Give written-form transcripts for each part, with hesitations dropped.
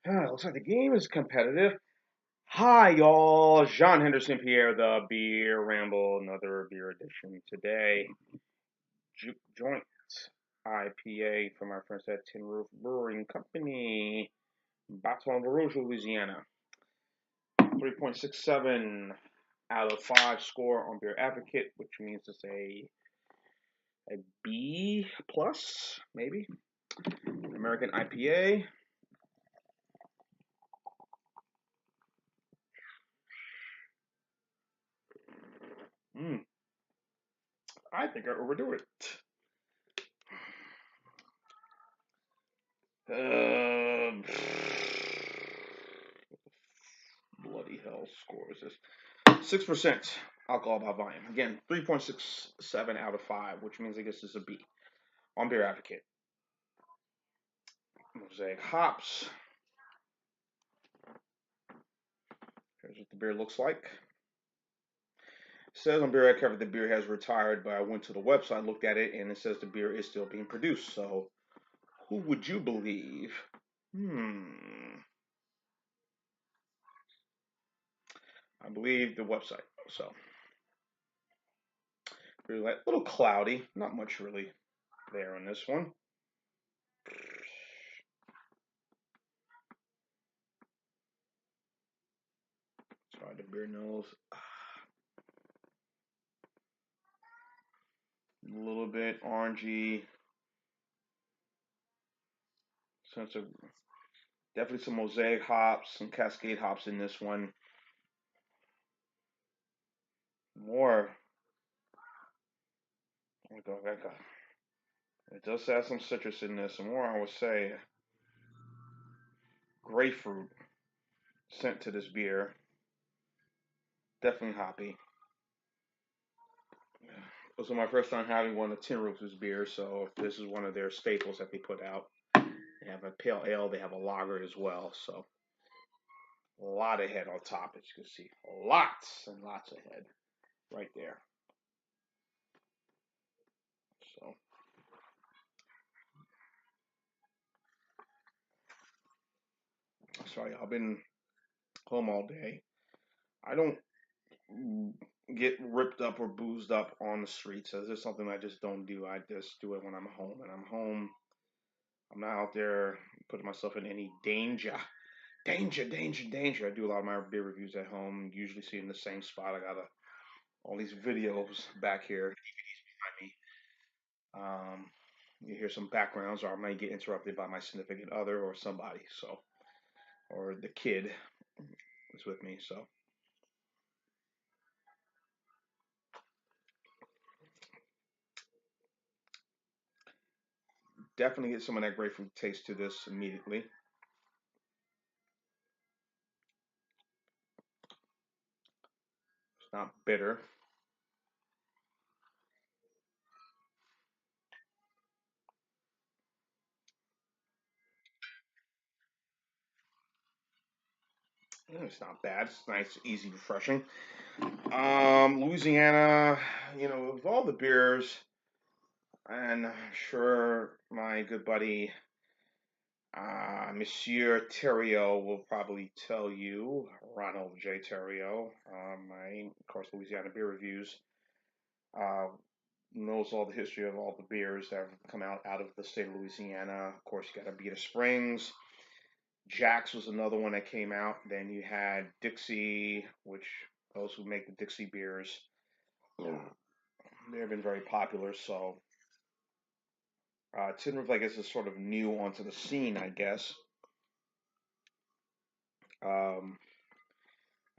Looks like the game is competitive. Hi, y'all. Jean Henderson Pierre, the Beer Ramble, another beer edition today. Juke Joint IPA from our friends at Tin Roof Brewing Company, Baton, Rouge, Louisiana. 3.67 out of 5 score on Beer Advocate, which means it's a B plus, maybe. American IPA. I think I overdo it. Bloody hell score is this? 6% alcohol by volume. Again, 3.67 out of 5, which means I guess this is a B on Beer Advocate. Mosaic hops. Here's what the beer looks like. It says on Beer Advocate the beer has retired, but I went to the website, looked at it, and it says the beer is still being produced. So, who would you believe? I believe the website. So, a little cloudy, not much really there on this one. Try the beer nose. A little bit orangey. Sense of definitely some mosaic hops, some cascade hops in this one. More. It does have some citrus in this. More, I would say, grapefruit scent to this beer. Definitely hoppy. This was my first time having one of Tin Roof's beers, so this is one of their staples that they put out. They have a pale ale, they have a lager as well, so a lot of head on top, as you can see. Lots and lots of head right there. So, sorry, I've been home all day. I don't get ripped up or boozed up on the streets. This is something I just don't do. I just do it when I'm home. And I'm home, I'm not out there putting myself in any danger. Danger, danger, danger. I do a lot of my beer reviews at home, usually see in the same spot. I got all these videos back here behind me. You hear some backgrounds, or I might get interrupted by my significant other or somebody. So, or the kid is with me. So, definitely get some of that grapefruit taste to this immediately. It's not bitter. It's not bad. It's nice, easy, refreshing. Louisiana, with all the beers, and I'm sure my good buddy Monsieur Theriault will probably tell you, Ronald J. Theriault, my, of course, Louisiana Beer Reviews, uh, knows all the history of all the beers that have come out of the state of Louisiana. Of course, you got Abita Springs. Jack's was another one that came out. Then you had Dixie, which those who make the Dixie beers, they've been very popular. So Tin Roof, I guess, is sort of new onto the scene, I guess. Um,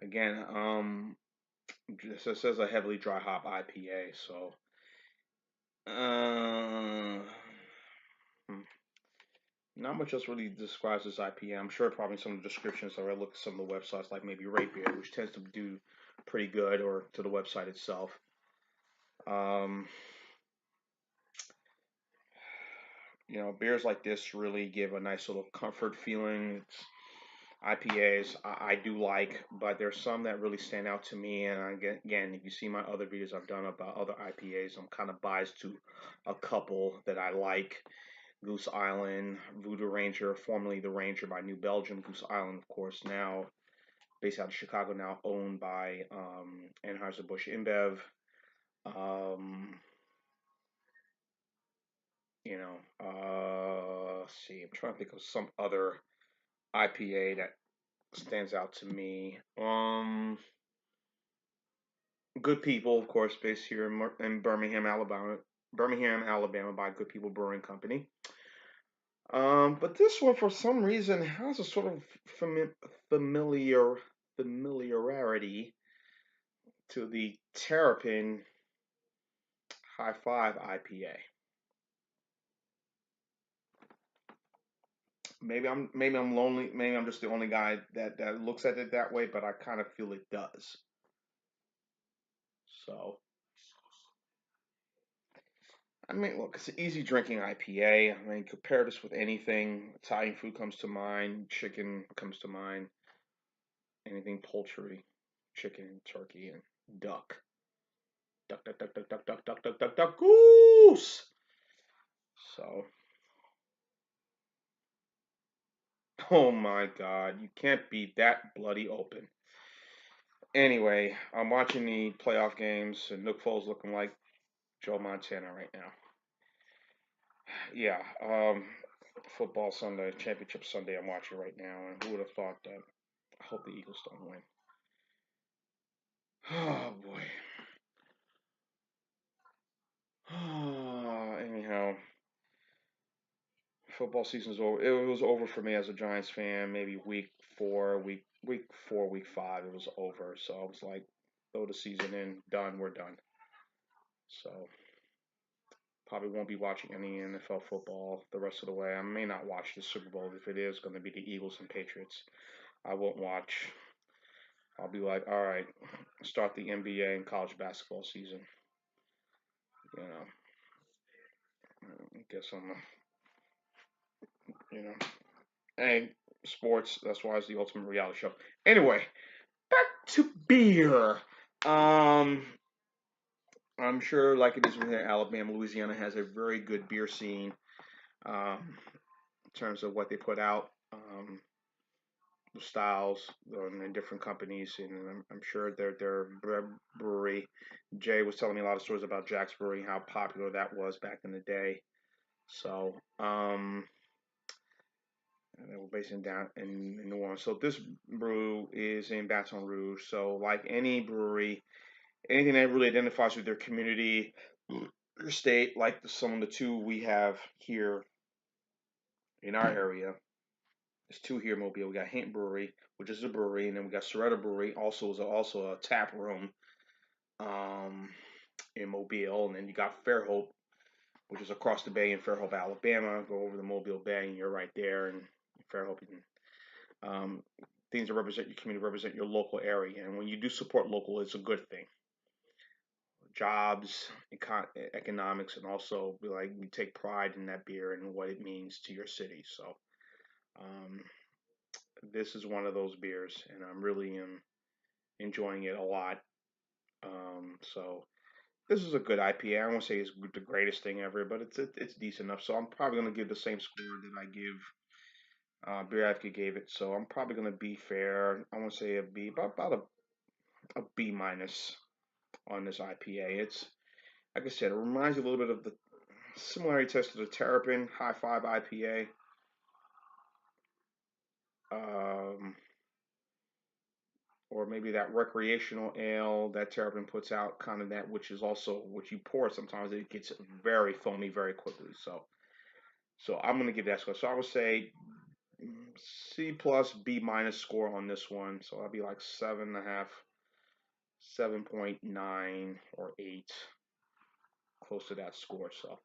again, it says a heavily dry hop IPA, so hmm, not much else really describes this IPA. I'm sure probably some of the descriptions that I look at some of the websites, like maybe Rate Beer, which tends to do pretty good, or to the website itself. Um, beers like this really give a nice little comfort feeling. IPAs I do like, but there's some that really stand out to me. And again, if you see my other videos I've done about other IPAs, I'm kind of biased to a couple that I like. Goose Island, Voodoo Ranger, formerly the Ranger by New Belgium. Goose Island, of course, now based out of Chicago, now owned by Anheuser-Busch InBev. Um, let's see, I'm trying to think of some other IPA that stands out to me. Good People, of course, based here in Birmingham, Alabama. Birmingham, Alabama, by Good People Brewing Company. But this one, for some reason, has a sort of familiar familiarity to the Terrapin High Five IPA. Maybe I'm lonely. Maybe I'm just the only guy that looks at it that way. But I kind of feel it does. So I mean, look, it's an easy drinking IPA. I mean, compare this with anything. Italian food comes to mind. Chicken comes to mind. Anything poultry, chicken, turkey, and duck. Duck, duck, duck, duck, duck, duck, duck, duck, duck, duck, goose. So, oh my God, you can't be that bloody open. Anyway, I'm watching the playoff games, and Nick Foles looking like Joe Montana right now. Yeah, football Sunday, championship Sunday. I'm watching right now, and who would have thought that? I hope the Eagles don't win. Oh boy. Anyhow, football season's over. It was over for me as a Giants fan. Maybe week 5, it was over. So I was like, throw the season in, done. We're done. So probably won't be watching any NFL football the rest of the way. I may not watch the Super Bowl if it is going to be the Eagles and Patriots. I won't watch. I'll be like, all right, start the NBA and college basketball season. You know, I guess you know, and sports. That's why it's the ultimate reality show. Anyway, back to beer. Um, I'm sure, like it is within Alabama, Louisiana has a very good beer scene in terms of what they put out, the styles, and different companies. And I'm sure their brewery. Jay was telling me a lot of stories about Jack's Brewery, how popular that was back in the day. So, and they were based down in New Orleans. So this brew is in Baton Rouge. So like any brewery, anything that really identifies with their community, your state, like some of the two we have here in our area. There's two here in Mobile. We got Hint Brewery, which is a brewery, and then we got Soretta Brewery, also a tap room um, in Mobile, and then you got Fairhope, which is across the bay in Fairhope, Alabama. Go over the Mobile Bay, and you're right there. And Fairhope, you can, things that represent your community, represent your local area, and when you do support local, it's a good thing. Jobs, economics, and also like you take pride in that beer and what it means to your city. So um, this is one of those beers, and I'm really enjoying it a lot. So this is a good IPA. I won't say it's the greatest thing ever, but it's decent enough. So I'm probably gonna give the same score that I give Beer Advocate gave it. So I'm probably gonna be fair. I want to say a B, about a B minus on this IPA. It's like I said, it reminds you a little bit of the similarity test to the Terrapin High Five IPA. Um, or maybe that recreational ale that Terrapin puts out, kind of that, which is also which you pour sometimes it gets very foamy very quickly. So I'm gonna give that score. So I would say C plus B minus score on this one. So I'll be like 7.5, 7.9 or 8, close to that score. So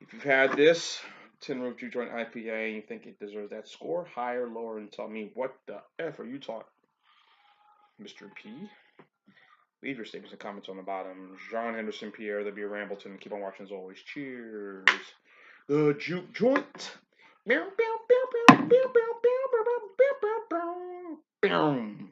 if you've had this Tin Roof Juke Joint IPA and you think it deserves that score, higher, lower, and tell me what the F are you talking, Mr. P? Leave your statements and comments on the bottom. John Henderson, Pierre, the Beer Rambleton. Keep on watching as always. Cheers. The Juke Joint. Bow, bow, bow, bow, bow, bow, bow, bow, bow, bow, bow, bow.